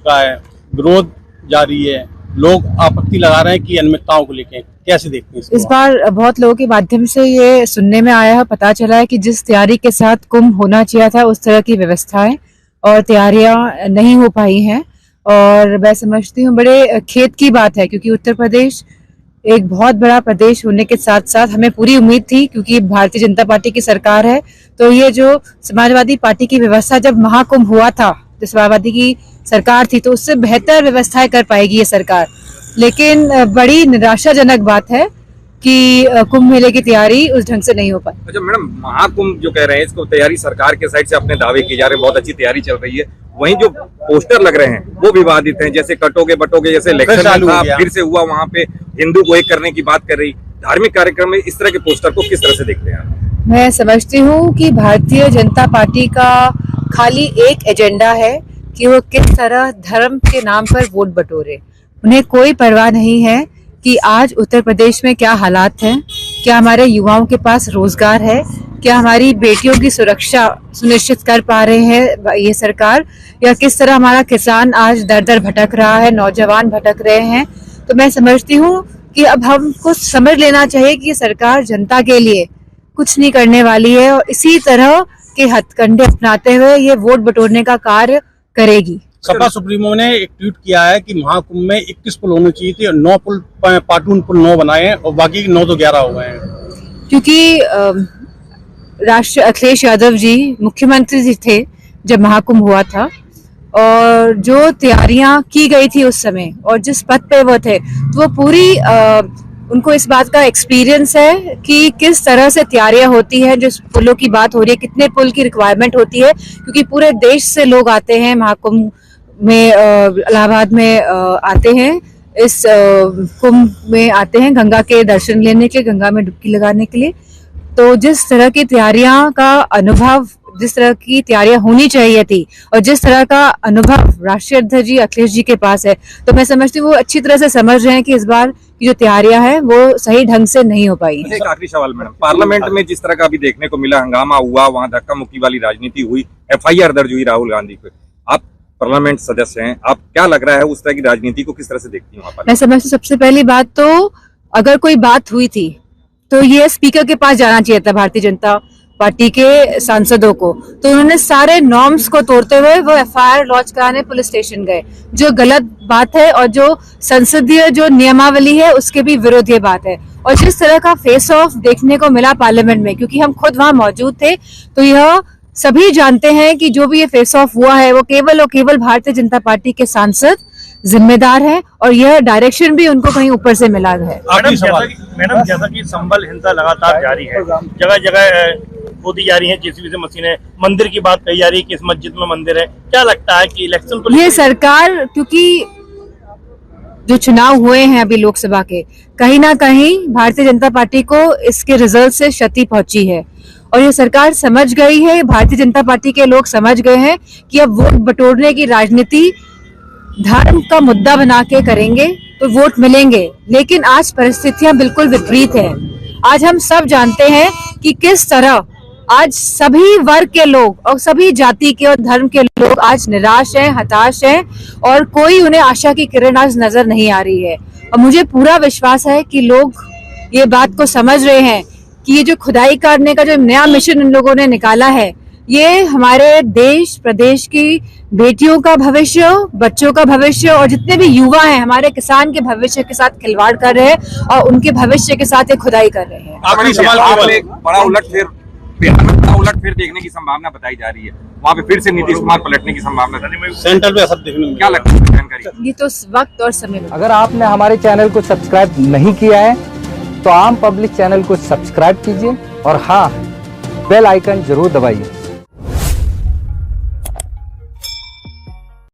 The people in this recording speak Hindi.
चुका है, विरोध जारी है, लोग आपत्ति लगा रहे हैं कि अनियमितताओं को लेकर, कैसे देखते हैं इस बार बहुत लोगों के माध्यम से ये सुनने में आया है, पता चला है कि जिस तैयारी के साथ कुंभ होना चाहिए था उस तरह की व्यवस्थाएं और तैयारियां नहीं हो पाई हैं। और मैं समझती हूँ बड़े खेद की बात है, क्योंकि उत्तर प्रदेश एक बहुत बड़ा प्रदेश होने के साथ साथ हमें पूरी उम्मीद थी, क्योंकि भारतीय जनता पार्टी की सरकार है, तो ये जो समाजवादी पार्टी की व्यवस्था जब महाकुंभ हुआ था, जो समाजवादी की सरकार थी, तो उससे बेहतर व्यवस्थाएं कर पाएगी ये सरकार। लेकिन बड़ी निराशाजनक बात है कि कुंभ मेले की तैयारी उस ढंग से नहीं हो पाई। अच्छा मैडम, महाकुंभ जो कह रहे हैं इसको तैयारी सरकार के साइड से अपने दावे किए जा रहे हैं, बहुत अच्छी तैयारी चल रही है, वहीं जो पोस्टर लग रहे हैं वो विवादित हैं, जैसे कटोगे बटोगे, जैसे इलेक्शन था फिर से हुआ, वहाँ पे हिंदू को एक करने की बात कर रही, धार्मिक कार्यक्रम में इस तरह के पोस्टर को किस तरह से देखते हैं? मैं समझती हूँ कि भारतीय जनता पार्टी का खाली एक एजेंडा है कि वो किस तरह धर्म के नाम पर वोट बटोरे। उन्हें कोई परवाह नहीं है कि आज उत्तर प्रदेश में क्या हालात हैं, क्या हमारे युवाओं के पास रोजगार है, क्या हमारी बेटियों की सुरक्षा सुनिश्चित कर पा रहे हैं ये सरकार, या किस तरह हमारा किसान आज दर दर भटक रहा है, नौजवान भटक रहे हैं। तो मैं समझती हूँ कि अब हमको समझ लेना चाहिए कि ये सरकार जनता के लिए कुछ नहीं करने वाली है और इसी तरह के हथकंडे अपनाते हुए ये वोट बटोरने का कार्य करेगी। सपा सुप्रीमो ने एक ट्वीट किया है कि महाकुंभ में 21 पुल होने चाहिए थे, 9 पुल पाटून पुल 9 बनाए हैं और बाकी 9 तो 11 हो गए हैं। क्योंकि राष्ट्रीय अखिलेश यादव जी मुख्यमंत्री जी थे जब महाकुंभ हुआ था, और जो तैयारियां की गई थी उस समय और जिस पद पे वो थे, तो वो पूरी उनको इस बात का एक्सपीरियंस है कि किस तरह से तैयारियां होती है। जो पुलों की बात हो रही है, कितने पुल की रिक्वायरमेंट होती है, क्योंकि पूरे देश से लोग आते हैं महाकुंभ में, इलाहाबाद में आते हैं, इस कुंभ में आते हैं गंगा के दर्शन लेने के लिए, गंगा में डुबकी लगाने के लिए। तो जिस तरह की तैयारियां का अनुभव, जिस तरह की तैयारियां होनी चाहिए थी और जिस तरह का अनुभव राष्ट्रीय अध्यक्ष जी अखिलेश जी के पास है, तो मैं समझती हूँ वो अच्छी तरह से समझ रहे हैं कि इस बार की जो तैयारियां हैं वो सही ढंग से नहीं हो पाई। एक आखिरी सवाल मैडम, पार्लियामेंट में जिस तरह का अभी देखने को मिला, हंगामा हुआ, वहाँ धक्का मुक्की वाली राजनीति हुई, FIR दर्ज हुई राहुल गांधी पे, आप पार्लियामेंट सदस्य हैं, आप क्या लग रहा है उस तरह की राजनीति को किस तरह से देखती हैं? मैं समझती हूँ सबसे पहली बात तो अगर कोई बात हुई थी तो ये स्पीकर के पास जाना चाहिए था भारतीय जनता पार्टी के सांसदों को, तो उन्होंने सारे नॉर्म्स को तोड़ते हुए वो FIR लॉन्च कराने पुलिस स्टेशन गए, जो गलत बात है और जो संसदीय जो नियमावली है उसके भी विरोध ये बात है। और जिस तरह का फेस ऑफ देखने को मिला पार्लियामेंट में, क्योंकि हम खुद वहां मौजूद थे, तो यह सभी जानते हैं कि जो भी ये फेस ऑफ हुआ है वो केवल और केवल भारतीय जनता पार्टी के सांसद जिम्मेदार है और यह डायरेक्शन भी उनको कहीं ऊपर से मिला है। मैडम जैसा कि संभल हिंसा लगातार जारी है, जगह जगह खोदी जा रही है JCB से मशीनें, मंदिर की बात कही जा रही है कि इस मस्जिद में मंदिर है, क्या लगता है कि इलेक्शन को ये सरकार, क्योंकि जो चुनाव हुए हैं अभी लोकसभा के, कहीं ना कहीं भारतीय जनता पार्टी को इसके रिजल्ट से क्षति पहुंची है और ये सरकार समझ गई है, भारतीय जनता पार्टी के लोग समझ गए हैं कि अब वोट बटोरने की राजनीति धर्म का मुद्दा बना के करेंगे तो वोट मिलेंगे। लेकिन आज परिस्थितियां बिल्कुल विपरीत हैं। आज हम सब जानते हैं कि किस तरह आज सभी वर्ग के लोग और सभी जाति के और धर्म के लोग आज निराश हैं, हताश हैं और कोई उन्हें आशा की किरण आज नजर नहीं आ रही है। और मुझे पूरा विश्वास है कि लोग ये बात को समझ रहे हैं कि ये जो खुदाई करने का जो नया मिशन इन लोगों ने निकाला है, ये हमारे देश प्रदेश की बेटियों का भविष्य, बच्चों का भविष्य और जितने भी युवा हैं हमारे किसान के भविष्य के साथ खिलवाड़ कर रहे हैं और उनके भविष्य के साथ एक खुदाई कर रहे हैं। आखिरी सवाल, बड़ा उलटफेर, बिहार में बड़ा उलटफेर देखने की संभावना बताई जा रही है, वहाँ पे फिर से नीतीश कुमार पलटने की संभावना, सेंट्रल पे असर देखने को क्या लगता है जानकारी? ये तो वक्त और समय में। अगर आपने हमारे चैनल को सब्सक्राइब नहीं किया है तो आम पब्लिक चैनल को सब्सक्राइब कीजिए और हाँ, बेल आइकन जरूर दबाइए।